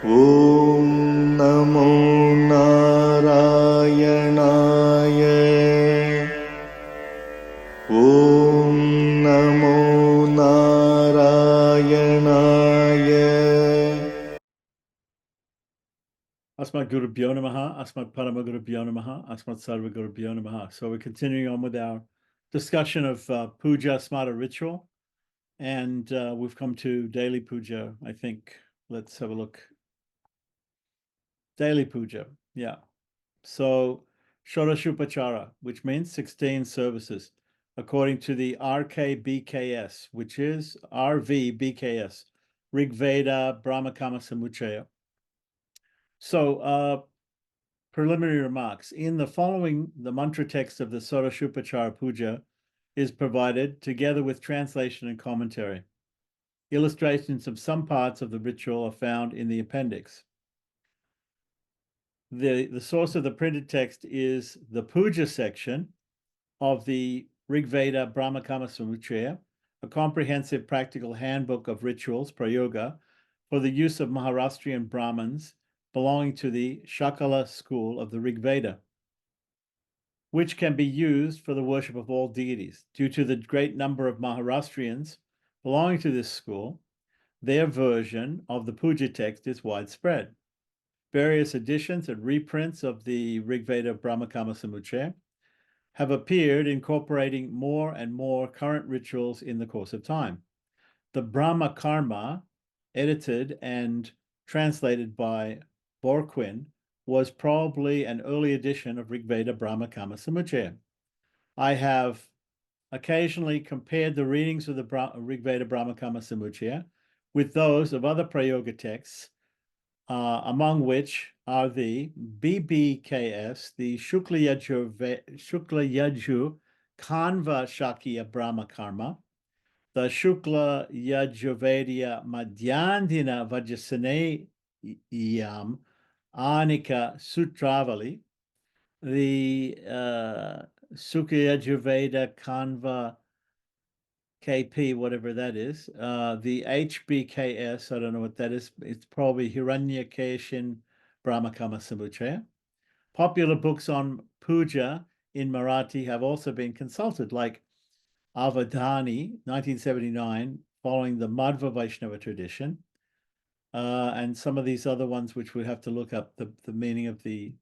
ॐ नमो नारायणाय ॐ नमो नारायणाय Asmat Gurubhyo Namaha, Asmat Paramagurubhyo Namaha, Asmat Sarvagurubhyo Namaha. So we're continuing on with our discussion of Puja Smarta ritual. And we've come to daily puja, I think. Let's have a look. Daily puja, yeah. So Shodashupachara, which means 16 services, according to the RKBKS, which is RVBKS, Rig Veda Brahmakama Samuchaya. So preliminary remarks. In the following, the mantra text of the Shodashupachara Puja is provided together with translation and commentary. Illustrations of some parts of the ritual are found in the appendix. The source of the printed text is the Puja section of the Rig Veda Brahmakama Samuchaya, a comprehensive practical handbook of rituals, prayoga, for the use of Maharashtrian Brahmins belonging to the Shakala school of the Rig Veda, which can be used for the worship of all deities. Due to the great number of Maharashtrians belonging to this school, their version of the puja text is widespread. Various editions and reprints of the Rig Veda Brahmakama Samuchaya have appeared, incorporating more and more current rituals in the course of time. The Brahma Karma, edited and translated by Borquin, was probably an early edition of Rig Veda Brahmakama Samuchaya. I have occasionally compared the readings of the Rig Veda Brahmakama Samuchaya with those of other Prayoga texts, among which are the BBKS, the Shukla Yaju Kanva Shakya Brahma Karma, the Shukla Yajurvedia Madhyandina Vajrasaneyam Anika Sutravali, the Sukya Yajurveda Kanva KP, whatever that is, the HBKS, I don't know what that is. It's probably Hiranyakeshin Brahmakama Samuchaya. Popular books on puja in Marathi have also been consulted, like Avadhani, 1979, following the Madhva Vaishnava tradition, and some of these other ones, which we have to look up the meaning of the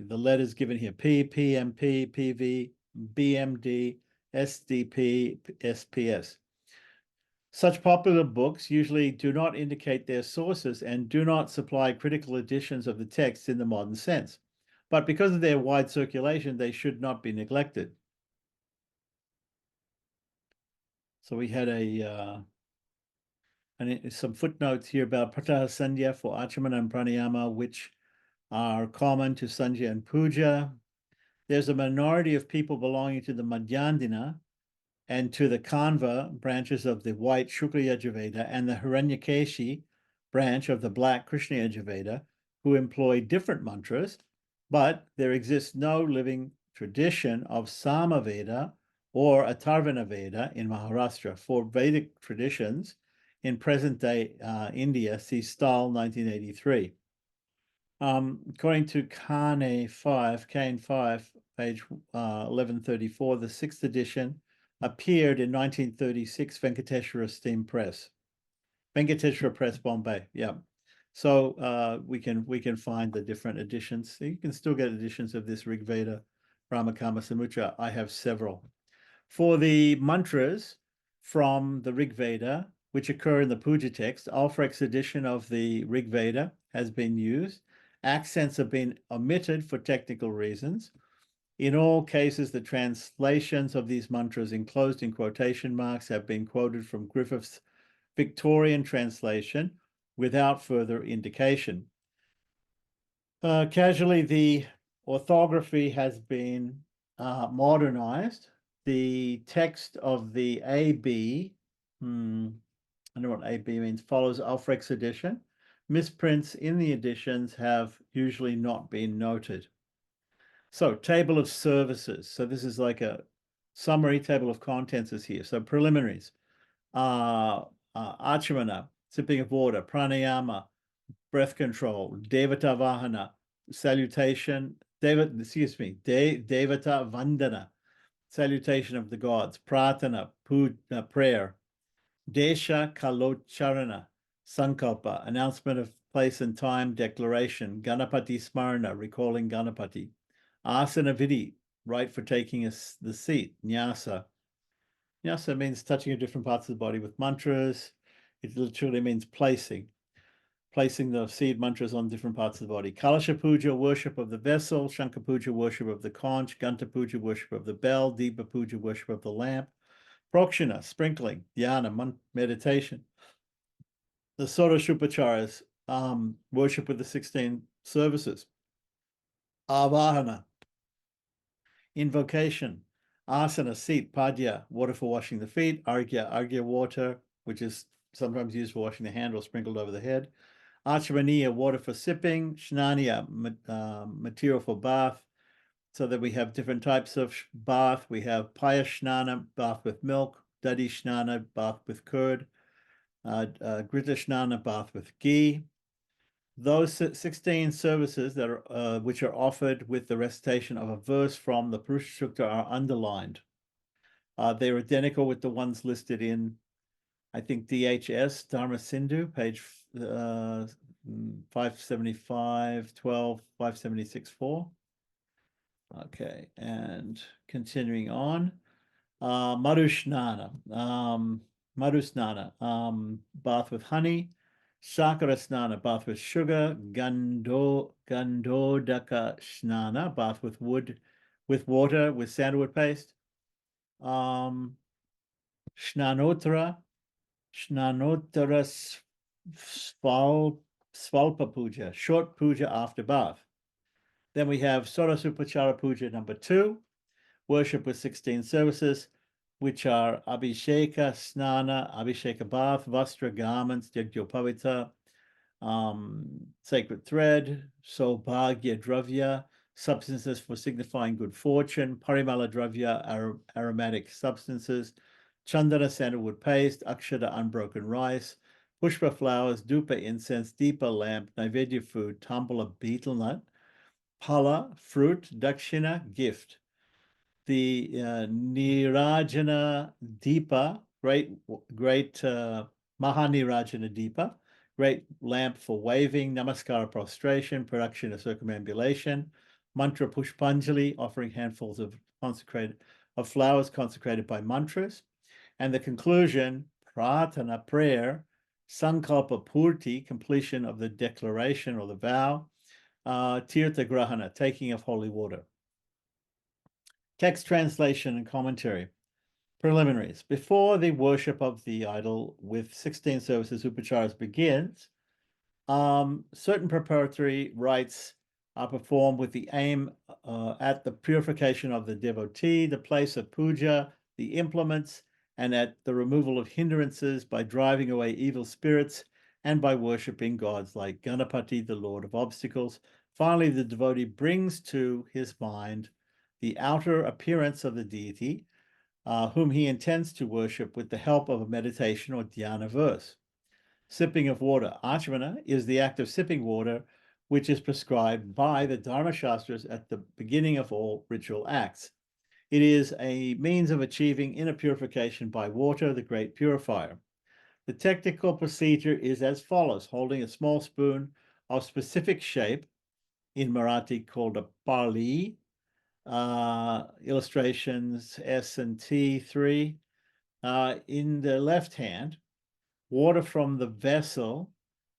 letters given here: P, PMP, PV, BMD, SDP, SPS. Such popular books usually do not indicate their sources and do not supply critical editions of the text in the modern sense. But because of their wide circulation, they should not be neglected. So we had some footnotes here about Prataha Sandhya for Achamana and Pranayama, which are common to Sandhya and Puja. There's a minority of people belonging to the Madhyandina and to the Kanva branches of the white Shukla Yajurveda and the Hiranyakeshi branch of the black Krishna Yajurveda, who employ different mantras, but there exists no living tradition of Samaveda or Atharvana Veda in Maharashtra. For Vedic traditions in present-day India, see Stahl, 1983. According to Kane 5, page 1134, the 6th edition appeared in 1936 Venkateshwara Steam Press. Venkateshwara Press, Bombay, yeah. So we can find the different editions. So you can still get editions of this Rig Veda Brahmakama Samuchaya. I have several. For the mantras from the Rig Veda, which occur in the Puja text, Alfred's edition of the Rig Veda has been used. Accents have been omitted for technical reasons. In all cases, the translations of these mantras enclosed in quotation marks have been quoted from Griffith's Victorian translation without further indication. Casually, the orthography has been modernized. The text of the AB, I don't know what AB means, follows Alfred's edition. Misprints in the editions have usually not been noted. So, table of services. So this is like a summary. Table of contents is here. So preliminaries. Achamana, sipping of water, pranayama, breath control, devata vahana, salutation, devata vandana, salutation of the gods, pratana, prayer, desha kalocharana, sankalpa, announcement of place and time, declaration, ganapati smarna, recalling Ganapati, asana vidhi, right for taking the seat, nyasa. Nyasa means touching of different parts of the body with mantras. It literally means placing the seed mantras on different parts of the body. Kalasha Puja, worship of the vessel. Shankha Puja, worship of the conch. Ganta Puja, worship of the bell. Deepa Puja, worship of the lamp. Prokshana, sprinkling. Dhyana, meditation. The Sodashupacharas, worship with the 16 services. Avahana, invocation. Asana, seat. Padya, water for washing the feet. Argya, water, which is sometimes used for washing the hand or sprinkled over the head. Achmaniya, water for sipping. Shnaniya, material for bath. So that we have different types of bath. We have Payashnana, bath with milk. Dadi Shnana, bath with curd. Grita Shnana, bath with ghee. Those 16 services that are which are offered with the recitation of a verse from the Purusha Sukta are underlined. They're identical with the ones listed in, I think, DHS, Dharma Sindhu, page 575, 12, 576, 4. Okay, and continuing on, Madhusnana, bath with honey, Sakara Snana, bath with sugar, Gandodaka Snana, bath with water, with sandalwood paste, Snanotara Svalpa Puja, short puja after bath. Then we have Sorasupachara Puja number 2, worship with 16 services, which are Abhisheka, Snana, Abhisheka bath, Vastra garments, Yagyopavita, sacred thread, Sobhagya Dravya, substances for signifying good fortune, Parimala Dravya, aromatic substances, Chandana sandalwood paste, Akshata unbroken rice, Pushpa flowers, Dupa incense, Deepa lamp, Naivedya food, Tambula betel nut, Pala fruit, Dakshina gift. The Nirajana Deepa, great Mahanirajana Deepa, great lamp for waving, Namaskara prostration, production of circumambulation, Mantra Pushpanjali, offering handfuls of flowers consecrated by mantras, and the conclusion, Pratana, prayer, Sankalpa Purti, completion of the declaration or the vow, Tirtha Grahana, taking of holy water. Text translation and commentary. Preliminaries. Before the worship of the idol with 16 services upacharas begins, certain preparatory rites are performed with the aim at the purification of the devotee, the place of puja, the implements, and at the removal of hindrances by driving away evil spirits and by worshipping gods like Ganapati, the Lord of Obstacles. Finally, the devotee brings to his mind the outer appearance of the deity, whom he intends to worship with the help of a meditation or dhyana verse. Sipping of water. Achmana is the act of sipping water, which is prescribed by the Dharma Shastras at the beginning of all ritual acts. It is a means of achieving inner purification by water, the great purifier. The technical procedure is as follows: holding a small spoon of specific shape, in Marathi called a pali, illustrations S and T3, in the left hand, water from the vessel,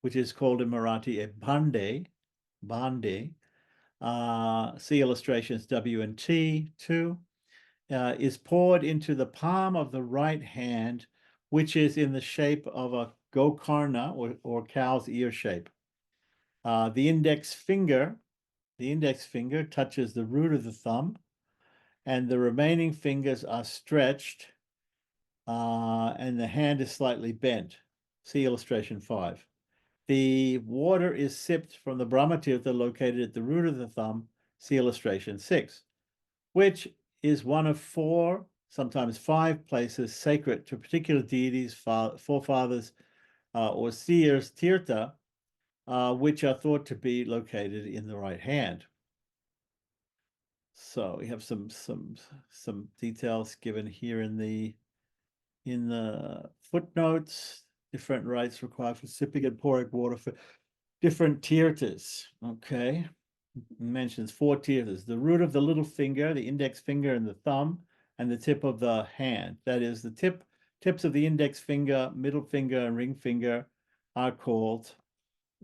which is called in Marathi a bande, see illustrations W and T2, is poured into the palm of the right hand, which is in the shape of a gokarna or cow's ear shape. The index finger touches the root of the thumb, and the remaining fingers are stretched, and the hand is slightly bent. See illustration 5. The water is sipped from the Brahmatirtha located at the root of the thumb. See illustration 6, which is one of 4, sometimes 5 places sacred to particular deities, forefathers, or seers tirtha, which are thought to be located in the right hand. So we have some details given here in the footnotes. Different rites required for sipping and pouring water for different tirthas. Okay, it mentions 4 tirthas: the root of the little finger, the index finger, and the thumb, and the tip of the hand. That is, the tips of the index finger, middle finger, and ring finger are called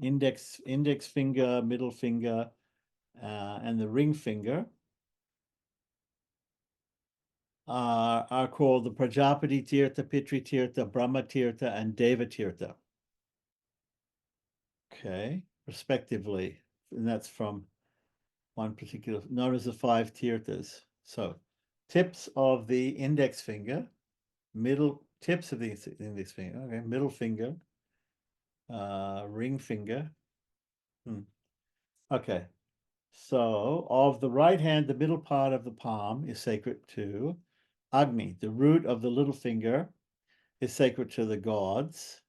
index finger, middle finger, and the ring finger are called the Prajapati Tirtha, Pitri Tirtha, Brahma Tirtha, and Deva Tirtha. Okay, respectively. And that's from one particular, known as the 5 tirthas. So tips of the index finger, tips of the index finger, okay, middle finger, ring finger. Okay, so of the right hand, the middle part of the palm is sacred to Agni. The root of the little finger is sacred to the gods.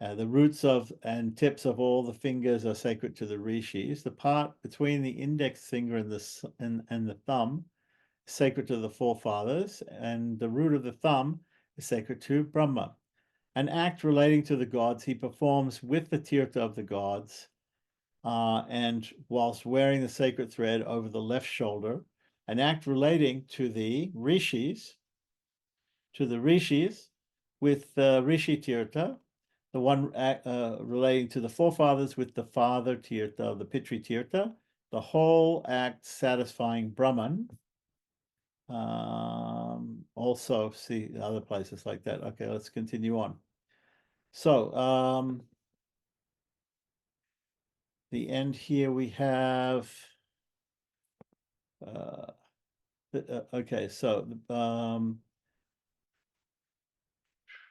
The roots of and tips of all the fingers are sacred to the rishis. The part between the index finger and the thumb is sacred to the forefathers, and the root of the thumb is sacred to Brahma. An act relating to the gods he performs with the tirtha of the gods, and whilst wearing the sacred thread over the left shoulder. An act relating to the rishis, with rishi tirtha. The one relating to the forefathers with the father tirtha, the Pitri tirtha, the whole act satisfying Brahman. Also see other places like that. Okay, let's continue on. So the end here we have okay, so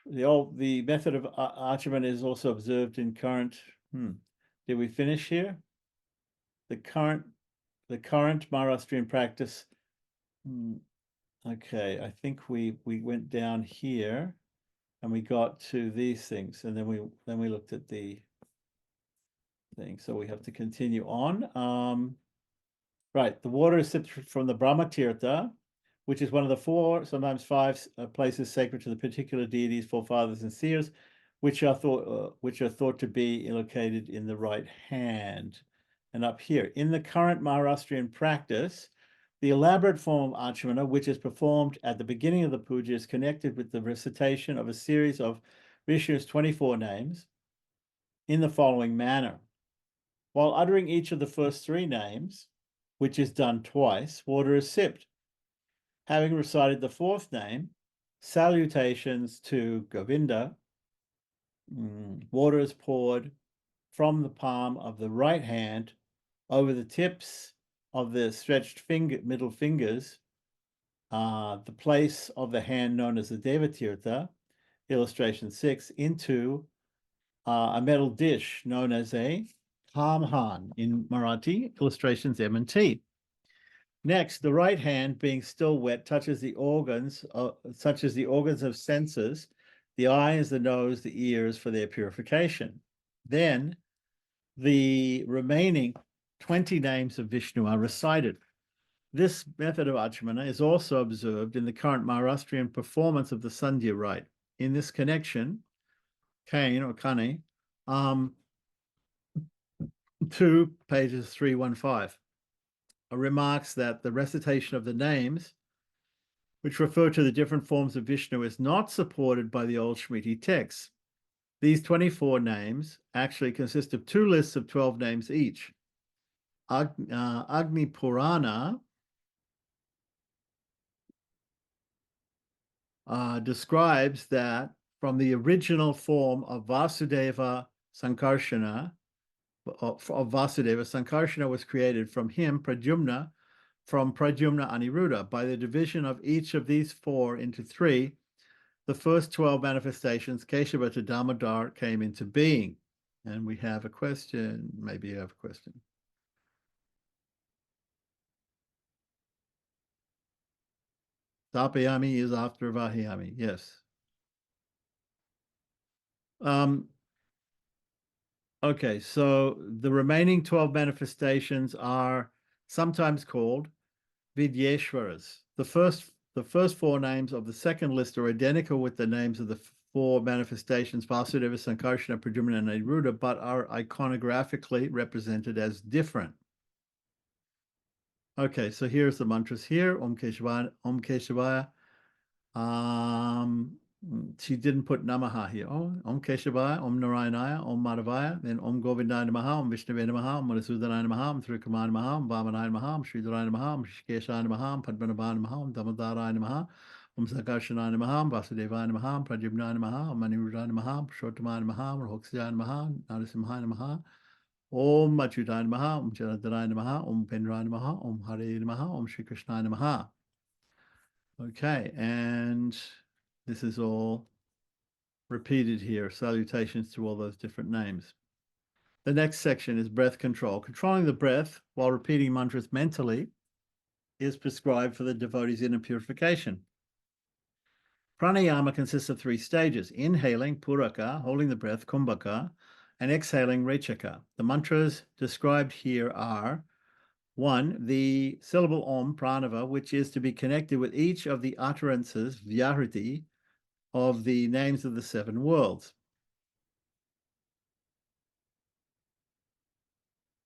the method of Archiman is also observed in current. Did we finish here? The current Maharashtrian practice. Okay, I think we went down here and we got to these things, and then we looked at the thing. So we have to continue on. Right, the water is sipped from the Brahma Tirtha, which is one of the 4, sometimes 5 places sacred to the particular deities, forefathers, and seers, which are thought to be located in the right hand. And up here, in the current Maharashtrian practice, the elaborate form of Achmana, which is performed at the beginning of the puja, is connected with the recitation of a series of Vishnu's 24 names in the following manner. While uttering each of the first 3 names, which is done twice, water is sipped. Having recited the 4th name, salutations to Govinda, water is poured from the palm of the right hand over the tips of the stretched middle fingers, the place of the hand known as the Devatirtha, illustration 6, into a metal dish known as a kamhan in Marathi, illustrations M and T. Next, the right hand, being still wet, touches the organs, such as the organs of senses, the eyes, the nose, the ears, for their purification. Then the remaining 20 names of Vishnu are recited. This method of Achmana is also observed in the current Maharashtrian performance of the Sandhya rite. In this connection, Kane or Kane, to pages 315, remarks that the recitation of the names, which refer to the different forms of Vishnu, is not supported by the old Shmiti texts. These 24 names actually consist of 2 lists of 12 names each. Agni Purana describes that from the original form of Vasudeva Sankarshana, Sankarshana was created from him, Pradyumna, from Pradyumna Aniruddha. By the division of each of these 4 into 3, the first 12 manifestations, Keshava to Damodar, came into being. And we have a question. Maybe you have a question. Tapayami is after Vahiyami. Yes. Okay, so the remaining 12 manifestations are sometimes called Vidyeshwaras. The first four names of the second list are identical with the names of the four manifestations, Vasudeva, Sankarsana, Pradyumna, and Aniruddha, but are iconographically represented as different. Okay, so here's the mantras here. Om Keshivaya, Om Keshivaya. She didn't put Namaha here. Oh, Om Keshavaya, Om Narayanaya, Om Madhavaya, then Om Govindaya Namaha, Om Vishnuvaya Namaha, Om Madhusudana Namaha, Om Trikamaya Namaha, Om Vamanaya Namaha, Om Sridharaya Namaha, Om Shikeshaya Namaha, Om Padmanabhaya Namaha, Om Damodaraya Namaha, Om Sankarshanaya Namaha, Om Vasudevaya Namaha, Om Pradyumnaya Namaha, Om Aniruddhaya Namaha, Om Purushottamaya Namaha, Om Rohksaya Namaha, Narasimhaya Namaha, Om Achyutaya Namaha, Om Janardhanaya Namaha, Om Pendraya Namaha, Om Hare Namaha, Om Shri Krishnaya Namaha. Okay, and this is all repeated here, salutations to all those different names. The next section is breath control. Controlling the breath while repeating mantras mentally is prescribed for the devotee's inner purification. Pranayama consists of three stages: inhaling, puraka, holding the breath, kumbhaka, and exhaling, rechaka. The mantras described here are: 1. The syllable Om, pranava, which is to be connected with each of the utterances, vyahriti, of the names of the seven worlds.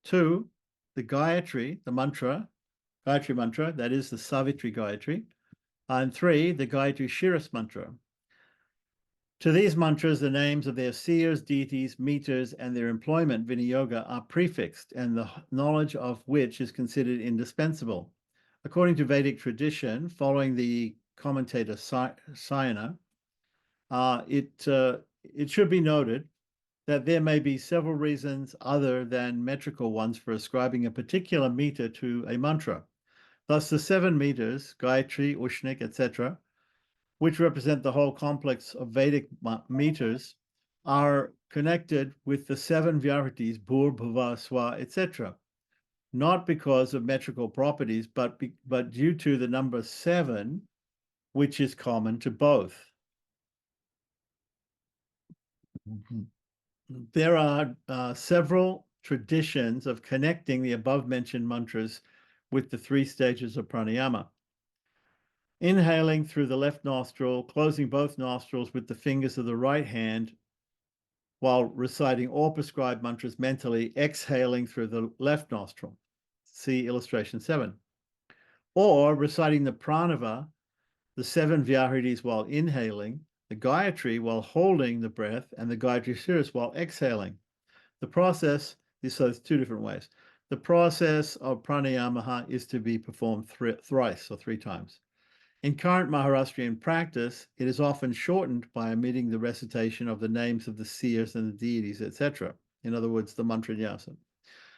2. The Gayatri, the mantra, Gayatri mantra, that is the Savitri Gayatri. And 3. The Gayatri Shiras mantra. To these mantras, the names of their seers, deities, meters, and their employment, Viniyoga, are prefixed, and the knowledge of which is considered indispensable. According to Vedic tradition, following the commentator Sayana, it should be noted that there may be several reasons other than metrical ones for ascribing a particular meter to a mantra. Thus, the 7 meters, Gayatri, Ushnik, etc., which represent the whole complex of Vedic meters, are connected with the 7 Vyahritis, Bhur, Bhuva, Swa, etc., not because of metrical properties, but due to the number 7, which is common to both. There are several traditions of connecting the above-mentioned mantras with the 3 stages of pranayama. Inhaling through the left nostril, closing both nostrils with the fingers of the right hand while reciting all prescribed mantras mentally, exhaling through the left nostril. See illustration 7. Or reciting the pranava, the 7 vyahritis while inhaling, the Gayatri while holding the breath, and the Gayatri Shiras while exhaling. The process, so it's 2 different ways. The process of pranayama is to be performed thrice or 3 times. In current Maharashtrian practice, it is often shortened by omitting the recitation of the names of the seers and the deities, etc. In other words, the mantranyasa.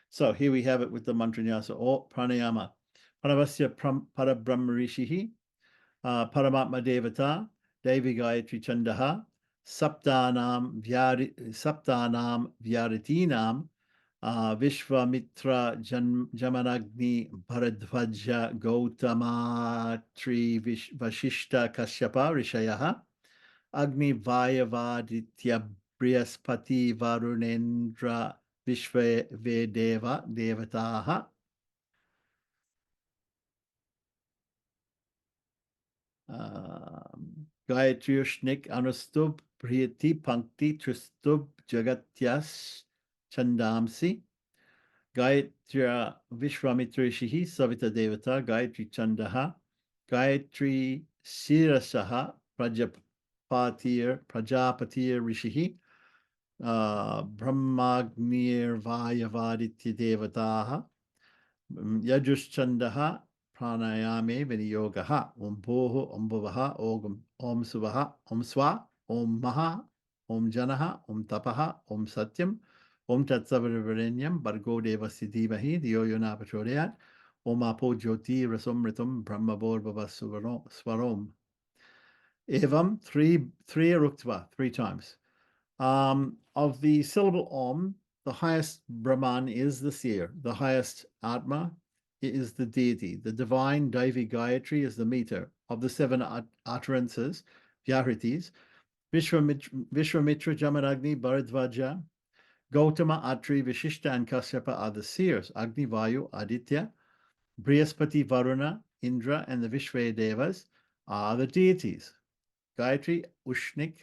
So here we have it with the mantranyasa or pranayama. Paravasya parabrahmarishihi, paramatma devata, devi gayatri chandaha, saptanam vyaritinam, Vishvamitra Jamanagni Bharadvaja Gautama Tri Vashishta Kashyapa Rishayaha Agni Vayavaditya Brihaspati Varunendra Vishve Vedeva Devataha. Gayatri Ushnik Anustub Priyati Pankti Tristub Jagatyas Chandamsi Gayatri Vishwamitra Rishihi Savita Devata Gayatri Chandaha Gayatri Sirasaha Prajapatir Rishihi Brahmagnir Vayavaditya Devataha Yajushchandaha Pranayame Viniyogaha Om Bhoho Om Bhavaha Om Suvaha Om Swa Om Maha Om Janaha Om Tapaha Om Satyam Om Tatsavararenyam Bargo Devasya Dhimahi Dhiyo Yo Na Prachodayat Om Apo Jyoti Rasomritam Brahmabhor Bhava Swarom. Evam, 3 Ruktva, 3 times. Of the syllable Om, the highest Brahman is the seer, the highest Atma is the deity, the divine Daivi Gayatri is the meter. Of the 7 utterances, Vyahritis, Vishwamitra, Jamadagni, Bharadvaja, Gautama, Atri, Vishishta, and Kasyapa are the seers. Agni, Vayu, Aditya, Brihaspati, Varuna, Indra, and the Vishvedevas are the deities. Gayatri, Ushni,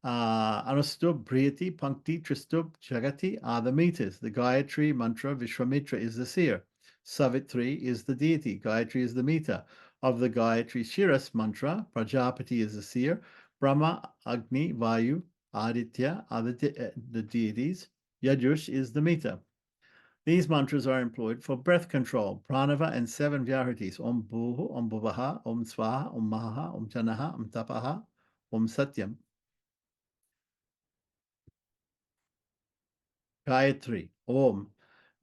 Anustub, Brihati, Pankti, Tristub, Jagati are the meters. The Gayatri mantra, Vishwamitra is the seer. Savitri is the deity. Gayatri is the meter. Of the Gayatri Shiras mantra, Prajapati is the seer. Brahma, Agni, Vayu, Aditya are the deities. Yajush is the meter. These mantras are employed for breath control, pranava, and 7 vyahritis: Om Bhuhu, Om Bhuvaha, Om Swaha, Om Mahaha, Om Janaha, Om Tapaha, Om Satyam. Gayatri, Om.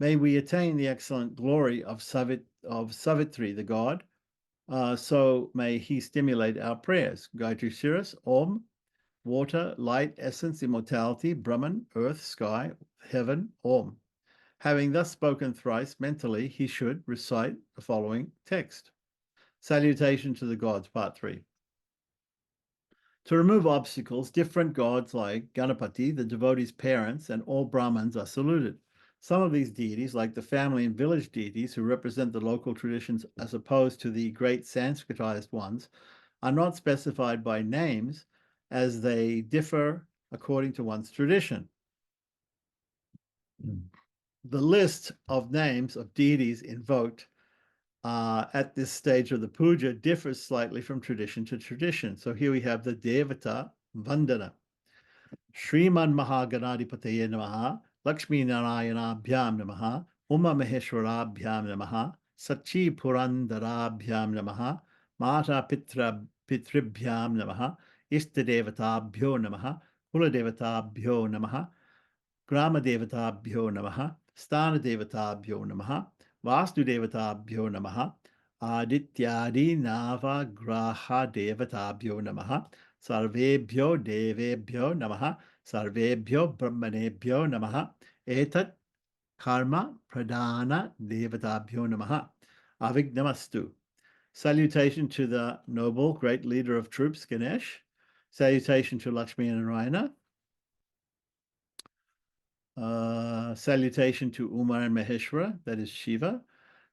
May we attain the excellent glory of Savitri, the god. So may he stimulate our prayers. Gayatri Shiras, Om. Water, light, essence, immortality, Brahman, earth, sky, heaven, Om. Having thus spoken thrice mentally, he should recite the following text. Salutation to the gods, part 3. To remove obstacles, different gods like Ganapati, the devotees' parents, and all Brahmins are saluted. Some of these deities, like the family and village deities who represent the local traditions as opposed to the great Sanskritized ones, are not specified by names as they differ according to one's tradition. The list of names of deities invoked at this stage of the puja differs slightly from tradition to tradition. So here we have the Devata Vandana. Shriman Mahaganadipataye Namaha, Lakshmi Narayana-bhyam Namaha, Uma Maheshwara-bhyam Namaha, Sachi Purandara-bhyam Namaha, Mata Pitribhyam Namaha, Istadevata-bhyo Namaha, Kuladevata-bhyo Namaha, Grama-devata-bhyo Namaha, Stana-devata-bhyo Namaha, Vastu-devata-bhyo Namaha, Adityadi Navagraha-devata-bhyo Namaha, Sarvebhyo Devebhyo Namaha, Sarvebhyo Brahmanebhyo Namaha, Etat Karma Pradana Devatabhyo Namaha. Avignamastu. Salutation to the noble, great leader of troops, Ganesh. Salutation to Lakshmi and Narayana. Salutation to Uma and Maheshwara, that is Shiva.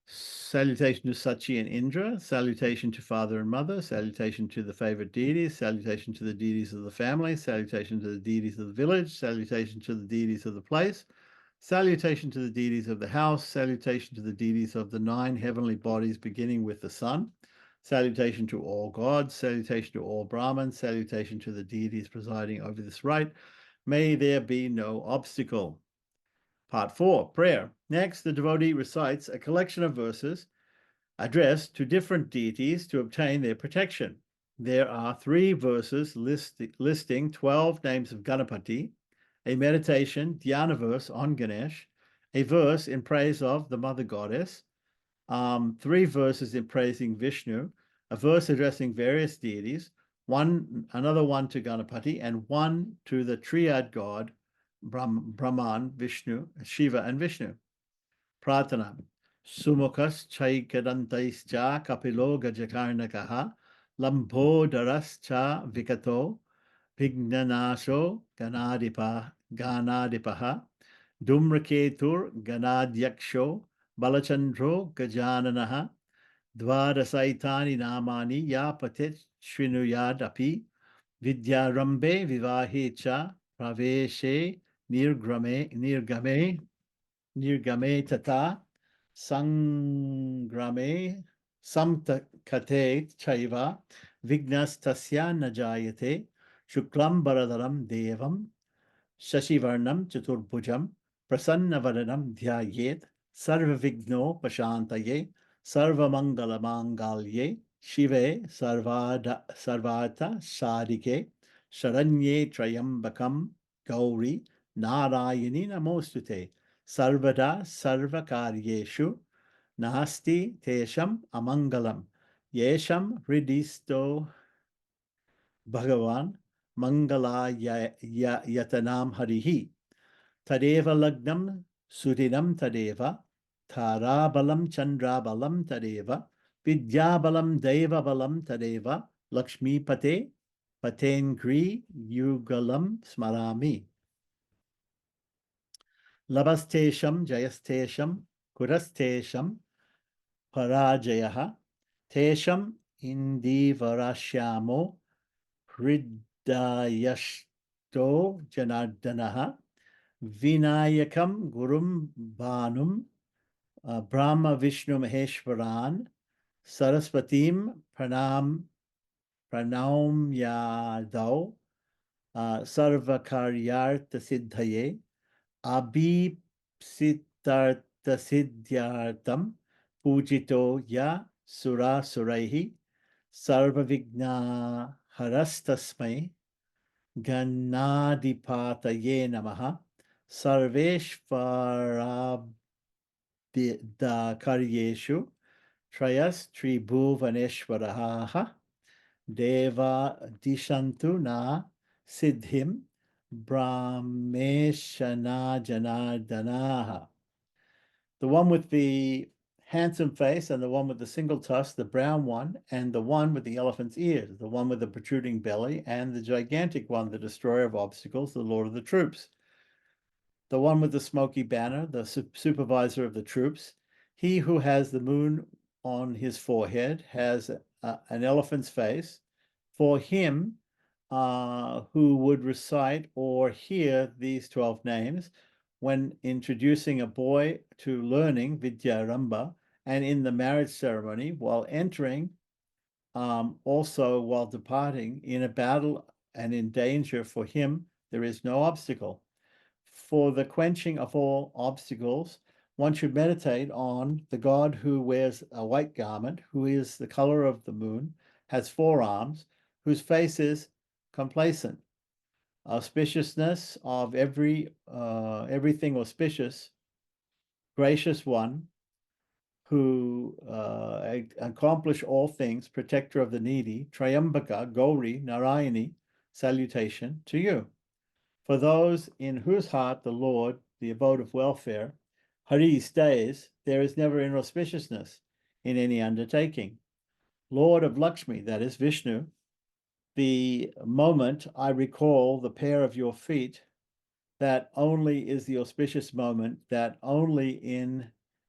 Salutation to Sachi and Indra. Salutation to father and mother. Salutation to the favorite deities. Salutation to the deities of the family. Salutation to the deities of the village. Salutation to the deities of the place. Salutation to the deities of the house. Salutation to the deities of the 9 heavenly bodies, beginning with the sun. Salutation to all gods. Salutation to all Brahmins. Salutation to the deities presiding over this rite. May there be no obstacle. Part 4, prayer. Next, the devotee recites a collection of verses addressed to different deities to obtain their protection. There are 3 verses listing 12 names of Ganapati, a meditation, dhyana verse on Ganesh, a verse in praise of the mother goddess, 3 verses in praising Vishnu, a verse addressing various deities, another one to Ganapati, and one to the triad god, Brahman, Vishnu, Shiva, and Vishnu. Pratana. Sumukas chaikadantaischa kapilo gajakarnakaha lambodharascha vikato pignanasho ganadipaha dhumraketur ganadyaksho balachandro gajananaha dvadasaitani namani yapatit shrinuyad api vidyarambe vivahe cha praveshe nirgame tata sangrame samtakate chaiva vignastasya najayate shuklam baradaram devam shashivarnam chaturbhujam prasannavaranam dhyayet sarvavigno pashantaye sarvamangalamangaalye shive sarvata sadike sharanye trayambakam gauri narayani namostute sarvada sarvakaryeshu nasti tesham amangalam yesham hridisto bhagavan yatanam harihi tadeva lagnam sudinam tadeva tarabalam chandrabalam tadeva vidyabalam devabalam tadeva lakshmi pate Patengri Yugalam Smarami. Labastesham Jayastesham Kurastesham Parajayaha Tesham Indivarashyamo Hridayashto Janardanaha Vinayakam Gurum Bhanum Brahma Vishnu Maheshwaran Saraswatim Pranamyadau Sarvakaryartha Siddhaye Abhipsitartha Siddhyartam Pujito Ya Sura Suraihi Sarvavigna Harastasmai Ganadipataye Namaha Sarveshvarabda Karyeshu Trayas Tribhuvaneshwaraha Deva Dishantu Na Siddhim Brahmeshana Janardanaha. The one with the handsome face and the one with the single tusk, the brown one, and the one with the elephant's ears, the one with the protruding belly, and the gigantic one, the destroyer of obstacles, the lord of the troops. The one with the smoky banner, the supervisor of the troops. He who has the moon on his forehead has an elephant's face. For him who would recite or hear these 12 names, when introducing a boy to learning Vidyaramba, and in the marriage ceremony, while entering, also while departing, in a battle and in danger, for him there is no obstacle. For the quenching of all obstacles, one should meditate on the God who wears a white garment, who is the color of the moon, has 4 arms, whose face is complacent. Auspiciousness of everything auspicious, gracious one, who accomplish all things, protector of the needy, Triambaka, Gauri, Narayani, salutation to you. For those in whose heart the Lord, the abode of welfare, Hari stays, there is never inauspiciousness in any undertaking. Lord of Lakshmi, that is Vishnu, the moment I recall the pair of your feet, that only is the auspicious moment, that only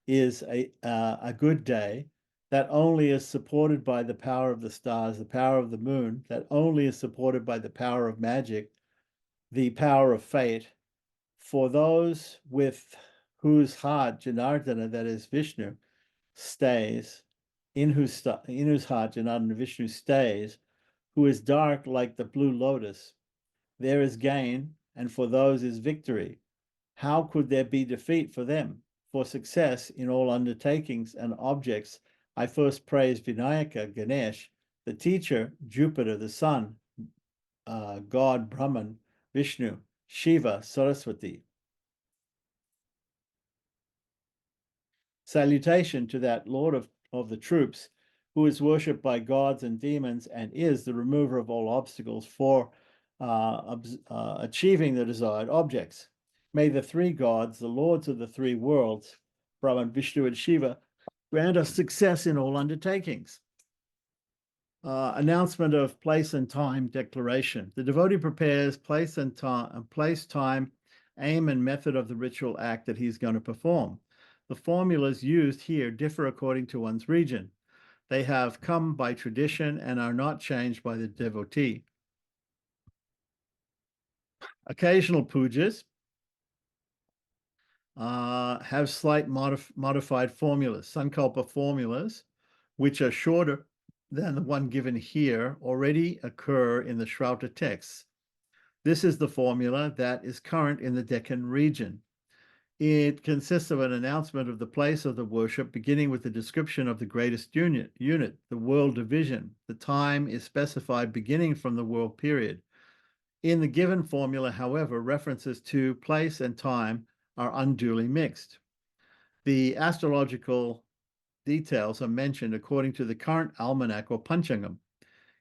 is a good day, that only is supported by the power of the stars, the power of the moon, that only is supported by the power of magic, the power of fate. For those with whose heart Janardana, that is Vishnu, stays, in whose heart Janardana Vishnu stays, who is dark like the blue lotus, there is gain, and for those is victory. How could there be defeat for them? For success in all undertakings and objects, I first praise Vinayaka, Ganesh, the teacher, Jupiter, the sun, God, Brahman, Vishnu, Shiva, Saraswati. Salutation to that Lord of the troops, who is worshipped by gods and demons and is the remover of all obstacles for achieving the desired objects. May the 3 gods, the lords of the 3 worlds, Brahman, Vishnu, and Shiva, grant us success in all undertakings. Announcement of place and time declaration. The devotee prepares place, time, aim, and method of the ritual act that he's going to perform. The formulas used here differ according to one's region. They have come by tradition and are not changed by the devotee. Occasional pujas have slight modified formulas, sankalpa formulas, which are shorter than the one given here, already occur in the Shrauta texts. This is the formula that is current in the Deccan region. It consists of an announcement of the place of the worship, beginning with the description of the greatest unit, the world division. The time is specified beginning from the world period. In the given formula, however, references to place and time are unduly mixed. The astrological details are mentioned according to the current almanac or panchangam.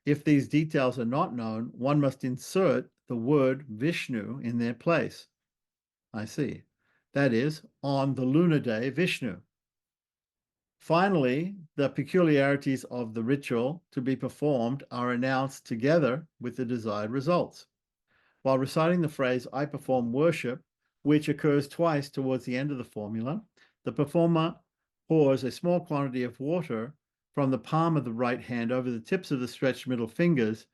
If these details are not known, one must insert the word Vishnu in their place. I see. That is, on the lunar day, Vishnu. Finally, the peculiarities of the ritual to be performed are announced together with the desired results. While reciting the phrase, I perform worship, which occurs twice towards the end of the formula, the performer pours a small quantity of water from the palm of the right hand over the tips of the stretched middle fingers,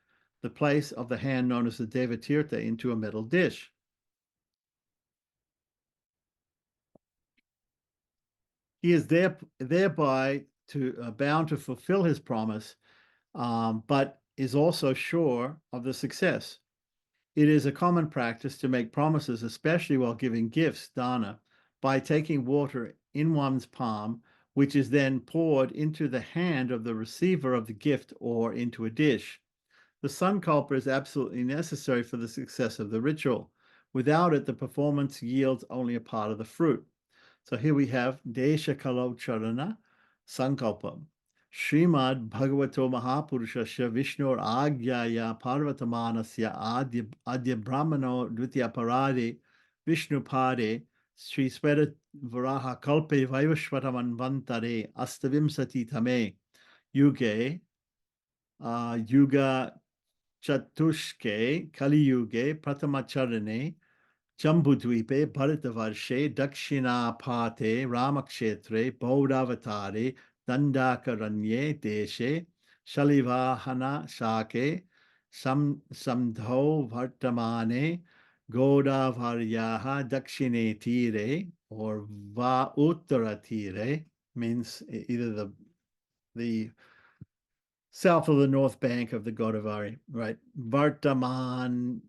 the place of the hand known as the Devatirtha, into a metal dish. He is thereby bound to fulfill his promise, but is also sure of the success. It is a common practice to make promises, especially while giving gifts, dana, by taking water in one's palm, which is then poured into the hand of the receiver of the gift or into a dish. The sankalpa is absolutely necessary for the success of the ritual. Without it, the performance yields only a part of the fruit. So here we have Desha Kalau Charana Sankalpa. Srimad Bhagavato Mahapurushasya Vishnur Agyaya Parvatamanasya Adya Brahmano Dvitya Parade Vishnu Pade Sri Sweta Varaha Kalpe Vaivashvatamanvantare Astavimsati Tame Yuge Yuga Chatushke Kali Yuge Pratamacharane Jambudvipe, Bharatavarshe, Dakshinapate, Ramakshetre, Bodhavatare, Dandakaranye, Deshe, Shalivahana Shake, Samdho Vartamane, Godavaryaha, Dakshine Tire, or Va Uttara Tire, means either the south of the north bank of the Godavari, right? Vartaman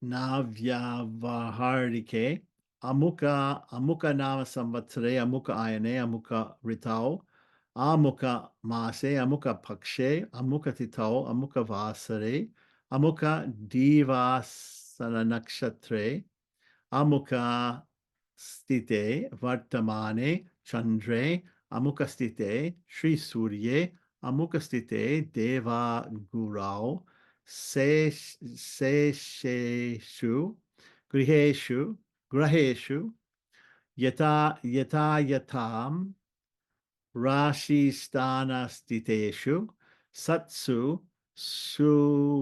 Navyavaharike, Amuka Nama Samvatsare, Amuka Ayane, Amuka Ritao, Amuka Mase, Amuka Pakshe, Amuka Titao, Amuka Vasare, Amuka Divasana Nakshatre, Amuka Stite, Vartamane, Chandre, Amuka Stite, Sri Surye, Amukastite Deva Gurau Sesheshu Graheshu Yatam Rashistana Stiteshu Satsu Shubhanama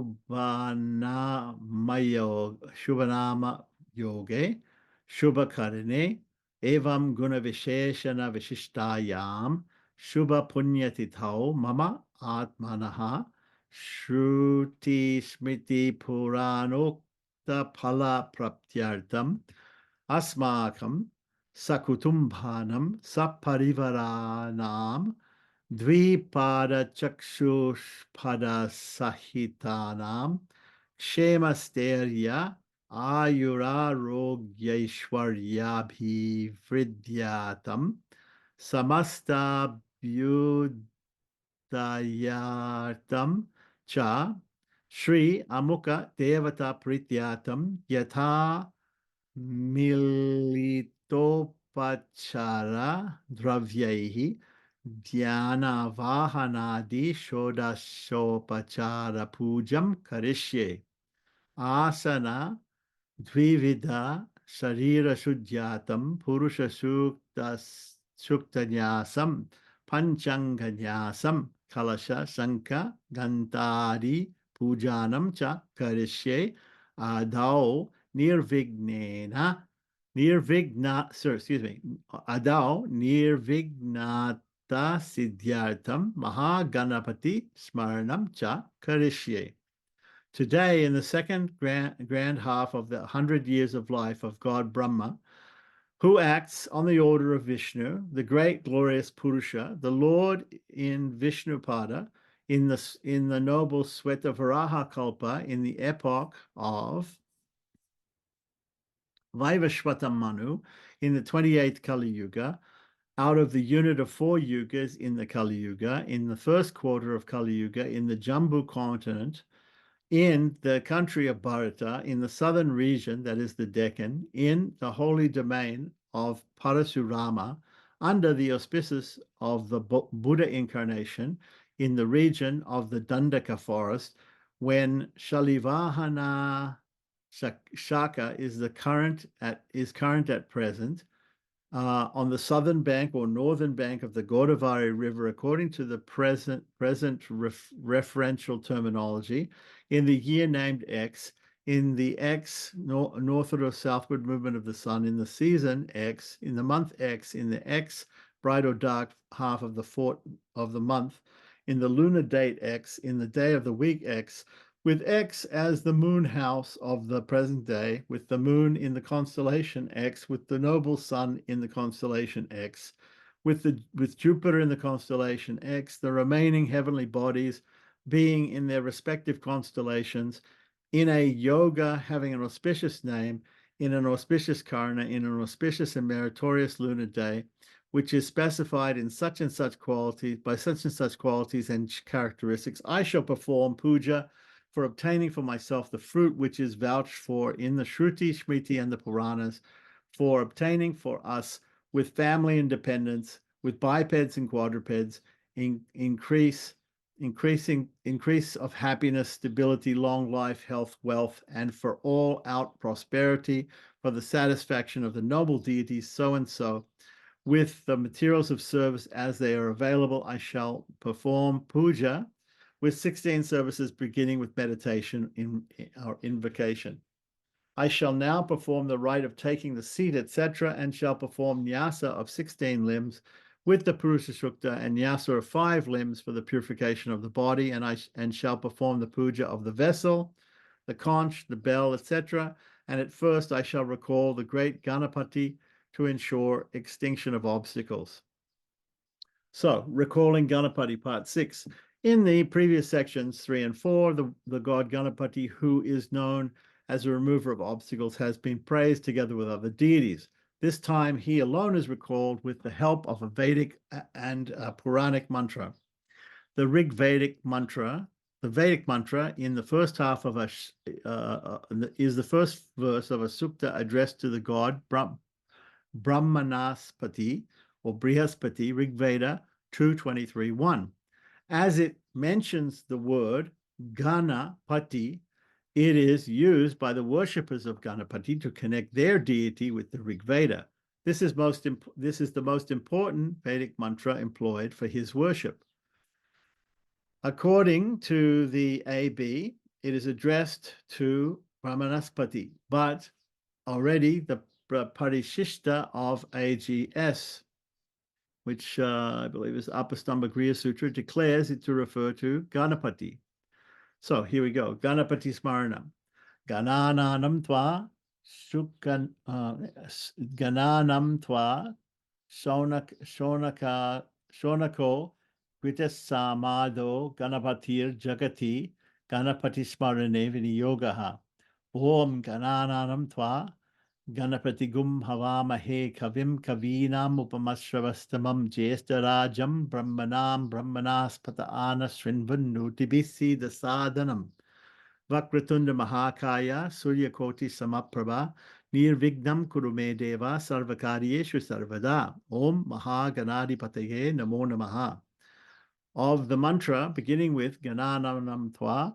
Yoge Shubhakarane Evam Guna Visheshana Vishishtayam Shubha Punyatithau Mama Atmanaha Shruti Smriti Puranokta Phala Praptyartam Asmakam Sakutumbhanam Saparivaranam Dvipada Chakshushpada Sahitanam Ksemasterya Ayurarogyeshwaryabhivridyatam Samasta Dayatam cha Sri Amuka Devata Prityatam Yatha Militopachara Dravyehi Dhyana Vahanadi Shodashopachara Pujam Karishye Asana Dvivida Sharira Shuddhyatam Purusha Suktanyasam Panchanganyasam Kalasha Sanka Gantari Pujanam Cha Karishye Adao Nirvignena Adao Nirvignata Siddhyartam Mahaganapati Smaranam Cha Karishye. Today, in the second grand half of the 100 years of life of God Brahma, who acts on the order of Vishnu, the great glorious Purusha, the Lord in Vishnupada, in the noble Svetavaraha Kalpa, in the epoch of Vaivashvata Manu, in the 28th Kali Yuga, out of the unit of 4 yugas in the Kali Yuga, in the first quarter of Kali Yuga, in the Jambu continent, in the country of Bharata, in the southern region, that is the Deccan, in the holy domain of Parasurama, under the auspices of the Buddha incarnation, in the region of the Dandaka forest, when Shalivahana Shaka is current at present, on the southern bank or northern bank of the Godavari River, according to the present referential terminology, in the year named X, in the X northward or southward movement of the sun, in the season X, in the month X, in the X bright or dark half of the month, in the lunar date X, in the day of the week X, with X as the moon house of the present day, with the moon in the constellation X, with the noble sun in the constellation X, with Jupiter in the constellation X, the remaining heavenly bodies being in their respective constellations, in a yoga having an auspicious name, in an auspicious karna, in an auspicious and meritorious lunar day, which is specified in such and such qualities, by such and such qualities and characteristics, I shall perform puja for obtaining for myself the fruit which is vouched for in the Shruti, Smriti, and the Puranas, for obtaining for us with family independence, with bipeds and quadrupeds, increase of happiness, stability, long life, health, wealth, and for all out prosperity, for the satisfaction of the noble deities, so and so. With the materials of service as they are available, I shall perform puja with 16 services beginning with meditation or invocation. I shall now perform the rite of taking the seat, etc., and shall perform nyasa of 16 limbs with the Purusha Sukta and nyasa of 5 limbs for the purification of the body, and shall perform the puja of the vessel, the conch, the bell, etc. And at first I shall recall the great Ganapati to ensure extinction of obstacles. So, recalling Ganapati, part 6. In the previous sections 3 and 4, the god Ganapati, who is known as a remover of obstacles, has been praised together with other deities. This time, he alone is recalled with the help of a Vedic and a Puranic mantra. The Vedic mantra in the first half of is the first verse of a sukta addressed to the god Brahmanaspati or Brihaspati, Rig Veda 2:23:1. As it mentions the word Ganapati, it is used by the worshippers of Ganapati to connect their deity with the Rig Veda. This is the most important Vedic mantra employed for his worship. According to the AB, it is addressed to Brahmanaspati, but already the Parishishta of AGS, which I believe is Apastamba Griya Sutra, declares it to refer to Ganapati. So here we go. Ganapati Smarana. Gananam tva Gananam tva Shonako Samado Ganapatir Jagati Ganapati Smarane Viniyogaha. Om Gananam tva Ganapati Gum Havamahe Kavim Kavinam Upamasravastamam Jestarajam Brahmanaspata Ana Srinvannu Tibisi Dasadanam Vakratunda Mahakaya Surya Koti Samaprabha Nirvignam Kurume Deva Sarvakaryeshu Sarvada Om Mahaganadipataye Namo Namaha. Of the mantra beginning with Gananam Tva,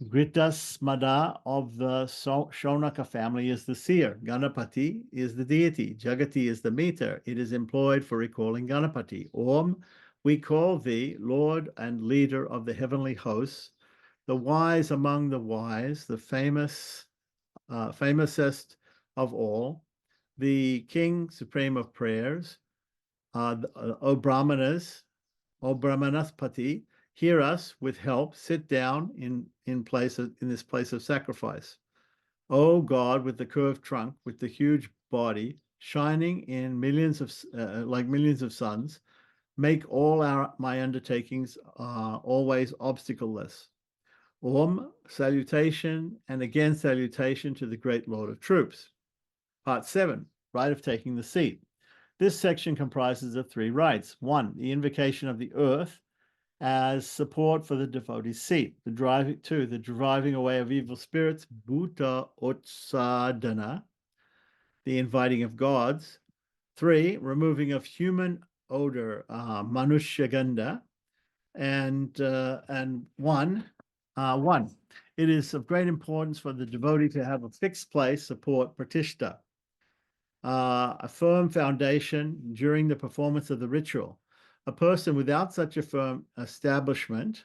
Gritasmada of the Shonaka family is the seer. Ganapati is the deity. Jagati is the meter. It is employed for recalling Ganapati. Om, we call thee Lord and leader of the heavenly hosts, the wise among the wise, the famousest of all, the king supreme of prayers, O Brahmanas, O Brahmanaspati, hear us with help, sit down in this place of sacrifice. O God, with the curved trunk, with the huge body, shining in millions of suns, make all my undertakings always obstacle-less. Om, salutation, and again salutation to the great Lord of Troops. Part 7, rite of taking the seat. This section comprises of 3 rites. 1, the invocation of the earth as support for the devotee's seat. 2, the driving away of evil spirits, Bhuta Utsadana, the inviting of gods. 3, removing of human odor, Manushya and 1, it is of great importance for the devotee to have a fixed place support, Pratishta. a firm foundation during the performance of the ritual. A person without such a firm establishment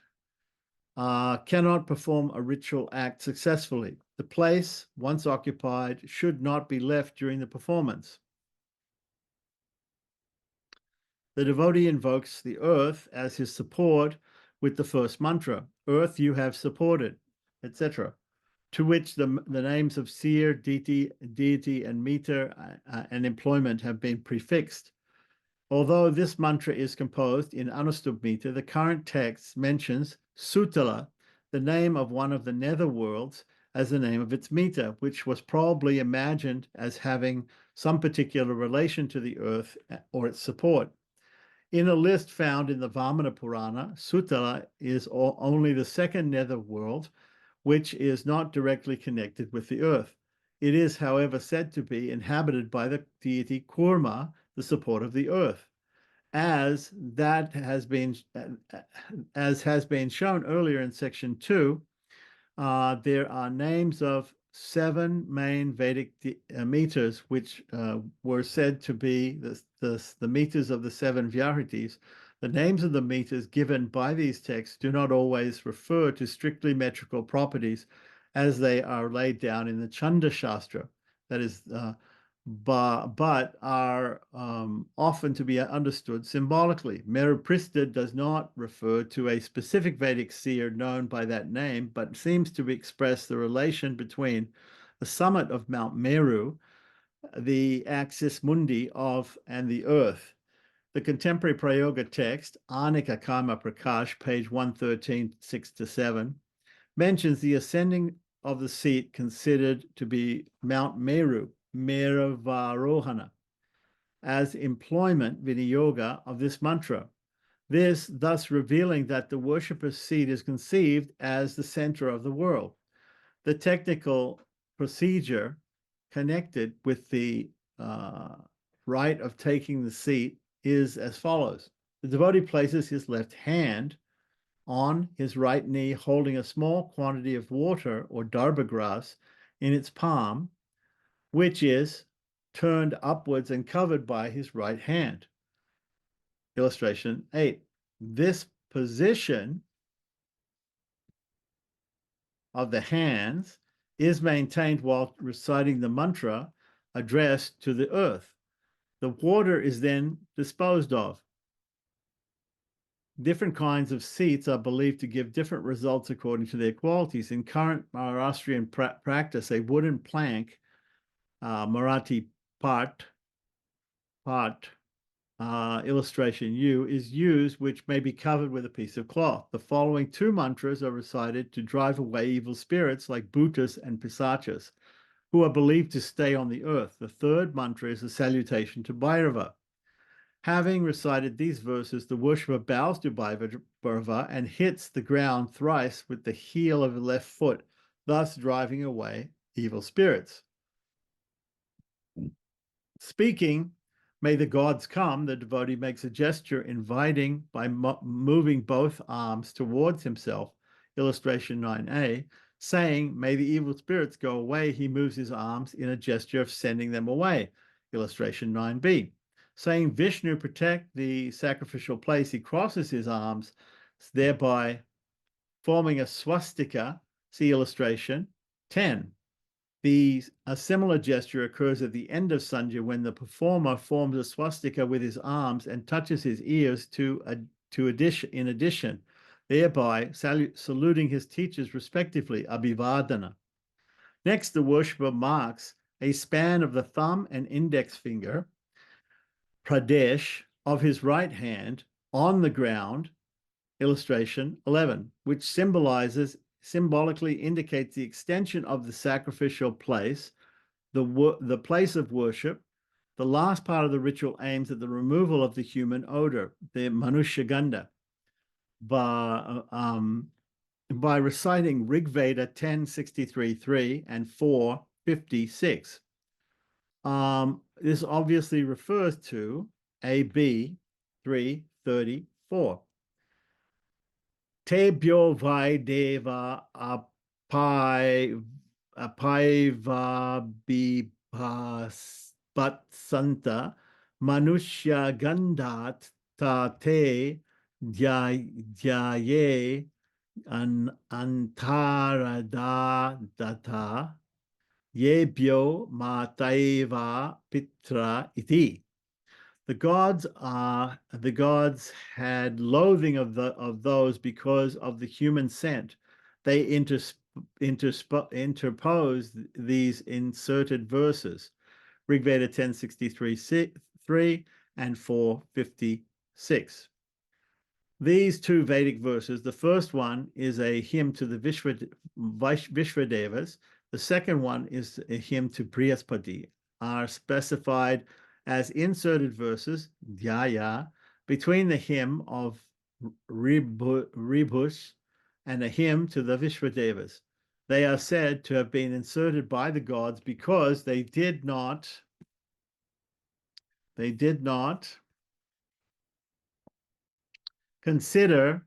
cannot perform a ritual act successfully. The place, once occupied, should not be left during the performance. The devotee invokes the earth as his support with the first mantra, earth you have supported, etc., to which the names of seer, deity, and meter and employment have been prefixed. Although this mantra is composed in Anustub meter, the current text mentions Sutala, the name of one of the nether worlds, as the name of its meter, which was probably imagined as having some particular relation to the earth or its support. In a list found in the Vamana Purana, Sutala is only the second nether world, which is not directly connected with the earth. It is, however, said to be inhabited by the deity Kurma, the support of the earth. As has been shown earlier in section 2, there are names of 7 main Vedic meters, which were said to be the meters of the 7 Vyahritis. The names of the meters given by these texts do not always refer to strictly metrical properties as they are laid down in the Chanda Shastra, that is, but are often to be understood symbolically. Merupristha does not refer to a specific Vedic seer known by that name, but seems to express the relation between the summit of Mount Meru, the axis mundi and the earth. The contemporary Prayoga text, Anika Karma Prakash, page 113, 6-7, mentions the ascending of the seat considered to be Mount Meru, Meravarohana, as employment viniyoga of this mantra. This thus revealing that the worshipper's seat is conceived as the center of the world. The technical procedure connected with the rite of taking the seat is as follows. The devotee places his left hand on his right knee, holding a small quantity of water or darba grass in its palm, which is turned upwards and covered by his right hand. Illustration 8. This position of the hands is maintained while reciting the mantra addressed to the earth. The water is then disposed of. Different kinds of seats are believed to give different results according to their qualities. In current Maharashtrian practice, a wooden plank, Marathi part, illustration U, is used, which may be covered with a piece of cloth. The following 2 mantras are recited to drive away evil spirits like bhutas and pisachas, who are believed to stay on the earth. The 3rd mantra is a salutation to Bhairava. Having recited these verses, the worshipper bows to Bhairava and hits the ground thrice with the heel of the left foot, thus driving away evil spirits. Speaking, "May the gods come," the devotee makes a gesture inviting by moving both arms towards himself, illustration 9a. Saying, "May the evil spirits go away," he moves his arms in a gesture of sending them away, illustration 9b. Saying, "Vishnu, protect the sacrificial place," he crosses his arms, thereby forming a swastika, see illustration 10. A similar gesture occurs at the end of Sandhya when the performer forms a swastika with his arms and touches his ears in addition, thereby saluting his teachers respectively, Abhivadana. Next, the worshipper marks a span of the thumb and index finger, Pradesh, of his right hand on the ground, illustration 11, which symbolically indicates the extension of the sacrificial place, the place of worship. The last part of the ritual aims at the removal of the human odor, the Manushya Gandha, by reciting Rig Veda 10:63-3 and 4:56. This obviously refers to AB 3:34. Tebyo vai deva apaiva santa manushya gandhat tate dhyaye antarada data yebyo mataiva pitra iti. The gods had loathing of those because of the human scent. They interposed these inserted verses. Rig Veda 1063 and 456. These two Vedic verses, the first one is a hymn to the Vishwadevas, the second one is a hymn to Brihaspati, are specified as inserted verses, Dhyaya, between the hymn of Ribhus and a hymn to the Vishwadevas. They are said to have been inserted by the gods because they did not consider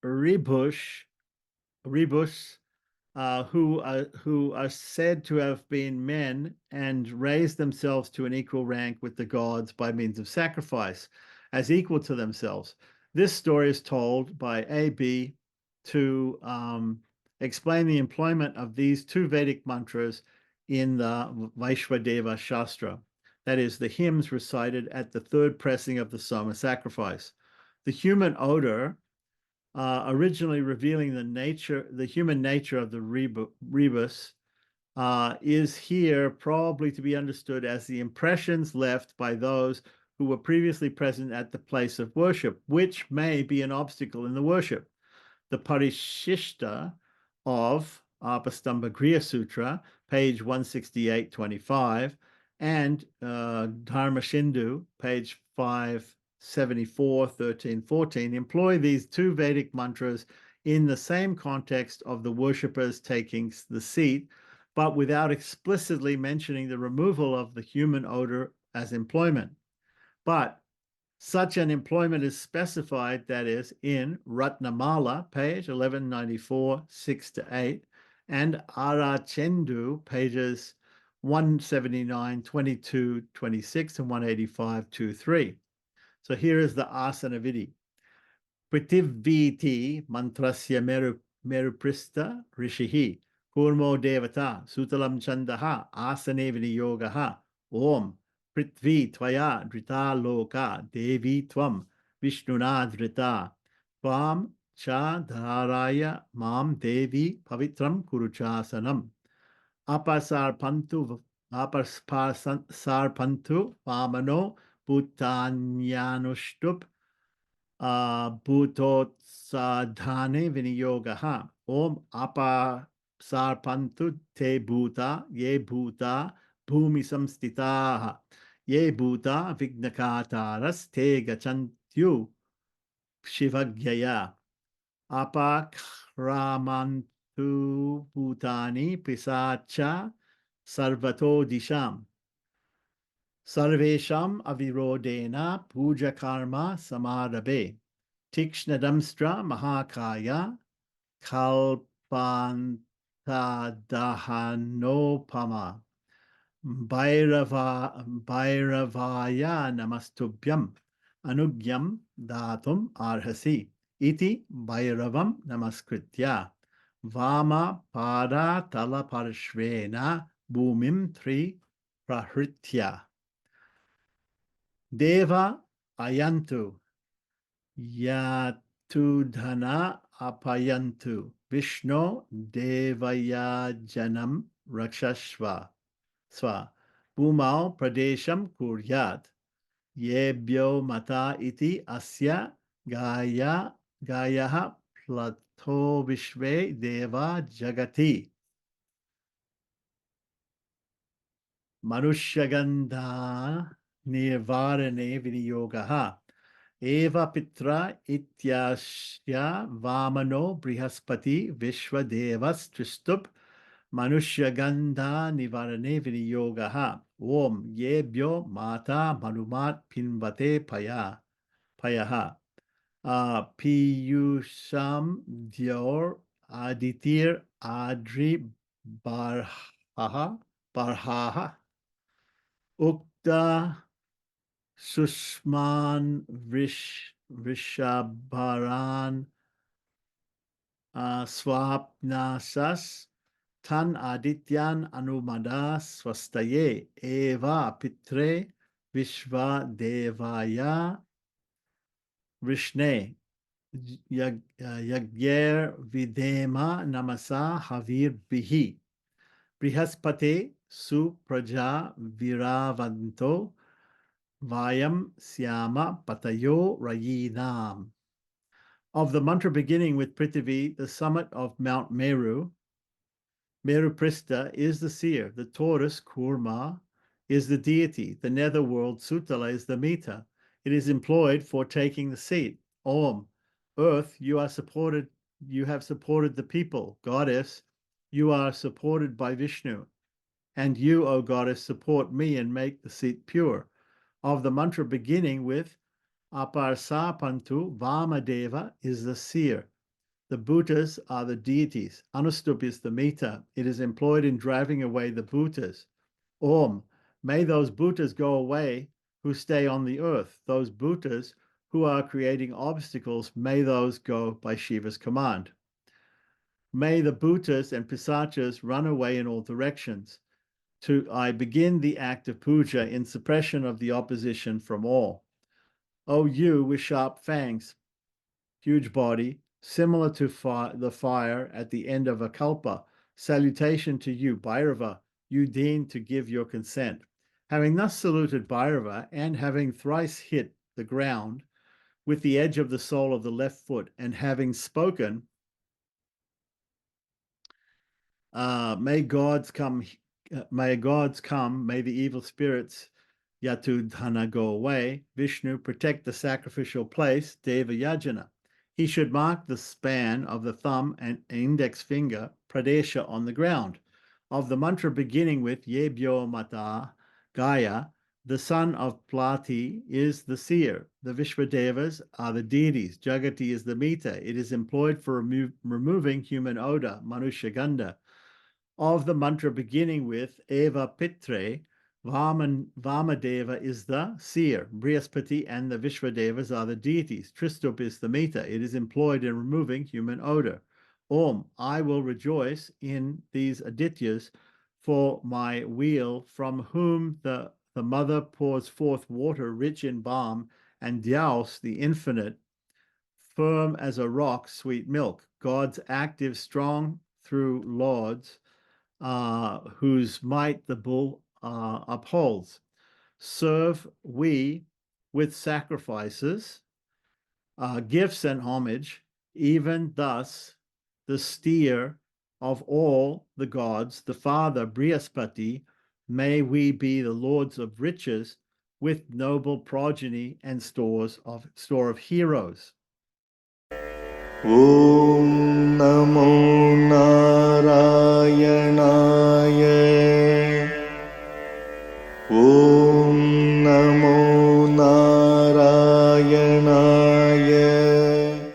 Ribhus, who are said to have been men and raised themselves to an equal rank with the gods by means of sacrifice, as equal to themselves. This story is told by A.B. to explain the employment of these two Vedic mantras in the Vaishwadeva Shastra, that is, the hymns recited at the third pressing of the Soma sacrifice. The human odor, originally revealing the human nature of the rebus, is here probably to be understood as the impressions left by those who were previously present at the place of worship, which may be an obstacle in the worship. The Parishishta of Apastamba Griya Sutra, page 168-25, and Dharma Shindu, page 574, 13, 14, employ these two Vedic mantras in the same context of the worshippers taking the seat, but without explicitly mentioning the removal of the human odor as employment. But such an employment is specified, that is, in Ratnamala, page 1194, 6-8, and Arachendu, pages 179, 22, 26, and 185, 2-3. So here is the asana vidi. Pritivviti mantrasya meruprista rishihi kurmo devata sutalam chandaha asane viniyogaha om prithvi tvaya drita loka devi tvam vishnuna drita tvam cha dharaya mam devi pavitram kuruchasanam apasarpantu vamano bhutanyanushtup bhutotsadhane viniyogaha om apa sarpantu te bhuta ye bhuta bhumi samstitaha ye bhuta vignakataras te gachantyu shivagyaya apa kramantu bhutani pisacha sarvato disham Sarvesham avirodena puja karma samarabe. Tikshnadamstra mahakaya kalpantadahanopama. Bhairavaya namastubhyam anugyam datum arhasi. Iti Bhairavam namaskritya. Vama pada tala parshvena bhumim tri prahritya. Deva ayantu yatudhana apayantu Vishno devaya janam rakshashva sva bhumau pradesham kuryat yebhyo mata iti asya gayaha plato vishve deva jagati manushagandha Nivarane viniyogaha. Eva Pitra ityasya vamano brihaspati vishwadevas tristup manushya nivarane viniyogaha. Om yebhyo mata manumat pinvate payaha. Piyusham dior aditir adri barhaha Ukta Sushman Rishabharan Swapnasas Tan Adityan Anumada Swastaye Eva Pitre Vishva Devaya Rishne Yagyer Videma Namasa Havir Bihi Brihaspate Su Praja Viravanto Vayam Syama Patayo Rayinam. Of the mantra beginning with Prithvi, the summit of Mount Meru, Meru Pristha is the seer, the tortoise Kurma is the deity, the netherworld Sutala is the meter. It is employed for taking the seat. Om, earth, you have supported the people. Goddess, you are supported by Vishnu. And you, O goddess, support me and make the seat pure. Of the mantra beginning with Aparsapantu, Vamadeva is the seer. The Bhutas are the deities. Anustup is the meter. It is employed in driving away the Bhutas. Om, may those Bhutas go away who stay on the earth. Those Bhutas who are creating obstacles, may those go by Shiva's command. May the Bhutas and Pisachas run away in all directions. I begin the act of puja in suppression of the opposition from all. O you with sharp fangs, huge body, similar to the fire at the end of a kalpa, salutation to you, Bhairava, you deign to give your consent. Having thus saluted Bhairava, and having thrice hit the ground with the edge of the sole of the left foot, and having spoken, may gods come, may the evil spirits Yatudhana go away. Vishnu, protect the sacrificial place, Deva Yajana. He should mark the span of the thumb and index finger, Pradesha, on the ground. Of the mantra beginning with Yebyo Mata Gaya, the son of Plati is the seer. The Vishwadevas are the deities. Jagati is the meter. It is employed for removing human odor, Manusha Ganda. Of the mantra beginning with Eva Pitre, Vamadeva is the seer. Brihaspati and the Vishwadevas are the deities. Tristup is the meter. It is employed in removing human odor. Om, I will rejoice in these Adityas for my wheel, from whom the mother pours forth water rich in balm, and Dyaus, the infinite, firm as a rock, sweet milk. God's active, strong through lords, whose might the bull upholds. Serve we with sacrifices, gifts and homage, even thus the steer of all the gods, the father Brihaspati, may we be the lords of riches with noble progeny and store of heroes. Om Namo Narayanaaya. Om Namo Narayanaaya.